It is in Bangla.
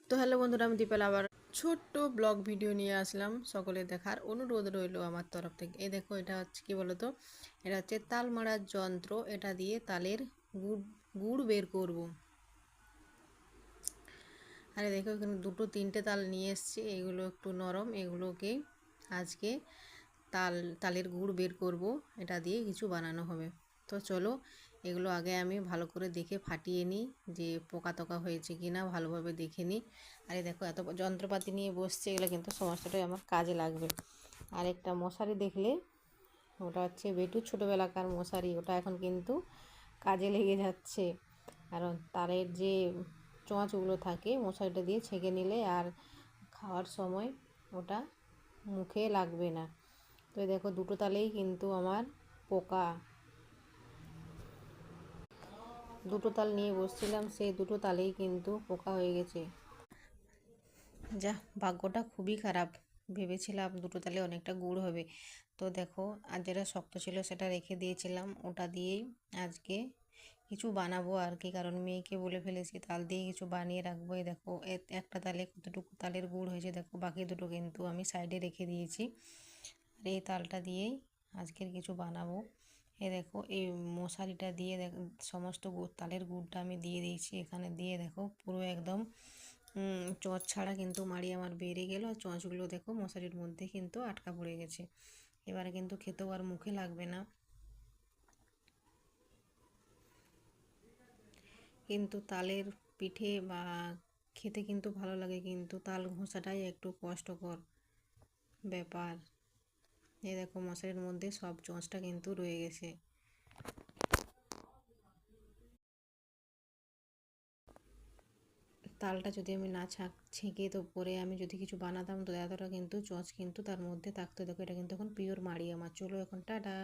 তো হ্যালো বন্ধুরা, আমি দীপাল আবার ছোট্ট ব্লগ ভিডিও নিয়ে আসলাম। সকলে দেখার অনুরোধ রইলো আমার তরফ থেকে। এই দেখো, এটা হচ্ছে কি বলতো, এটা হচ্ছে তাল মারার যন্ত্র। এটা দিয়ে তালের গুড় গুড় বের করব। আরে দেখো, এখানে দুটো তিনটে তাল নিয়ে এসছি। এগুলো একটু নরম, এগুলোকে আজকে তালের গুড় বের করব। এটা দিয়ে কিছু বানানো হবে। তো চলো, এগুলো আগে আমি ভালো করে দেখে ফাটিয়ে নিই, যে পোকা টোকা হয়েছে কি না ভালোভাবে দেখে নিই। আর এই দেখো, এত যন্ত্রপাতি নিয়ে বসছে, এগুলো কিন্তু সমস্তটাই আমার কাজে লাগবে। আর একটা মশারি দেখলে, ওটা হচ্ছে বেটুর ছোটোবেলাকার মশারি, ওটা এখন কিন্তু কাজে লেগে যাচ্ছে। কারণ তারের যে চোঁচগুলো থাকে, মশারিটা দিয়ে ছেঁকে নিলে আর খাওয়ার সময় ওটা মুখে লাগবে না। তো দেখো, দুটো তালেই কিন্তু আমার পোকা। দুটো তাল নিয়ে বসছিলাম, সেই দুটো তালেই কিন্তু পোকা হয়ে গেছে। যা, ভাগ্যটা খুবই খারাপ। ভেবেছিলাম দুটো তালে অনেকটা গুড় হবে। তো দেখো, আর যেটা শক্ত ছিল সেটা রেখে দিয়েছিলাম, ওটা দিয়েই আজকে কিছু বানাবো আর কি। কারণ মেয়েকে বলে ফেলেছি তাল দিয়ে কিছু বানিয়ে রাখবো। এই দেখো, একটা তালে কতটুকু তালের গুড় হয়েছে দেখো, বাকি দুটো কিন্তু আমি সাইডে রেখে দিয়েছি। আর এই তালটা দিয়েই আজকের কিছু বানাবো। এই দেখো, এই মশারিটা দিয়ে সমস্ত তালের গুড়টা আমি দিয়ে দিয়েছি এখানে। দিয়ে দেখো, পুরো একদম চোঁচ ছাড়া কিন্তু মাড়ি আমার বেড়ে গেল। আর চোঁচগুলো দেখো মশারির মধ্যে কিন্তু আটকা পড়ে গেছে। এবারে কিন্তু খেতেও আর মুখে লাগবে না। কিন্তু তালের পিঠে বা খেতে কিন্তু ভালো লাগে, কিন্তু তাল ঘষাটাই একটু কষ্টকর ব্যাপার। এই দেখো, মশারির মধ্যে সব চোঁচটা কিন্তু রয়ে গেছে। তালটা যদি আমি না ছেঁকে তো পরে আমি যদি কিছু বানাতাম, তো এতটা কিন্তু চোঁচ কিন্তু তার মধ্যে থাকতো। দেখো, এটা কিন্তু এখন পিওর মাড়ি আমার। চলো এখন টাটা।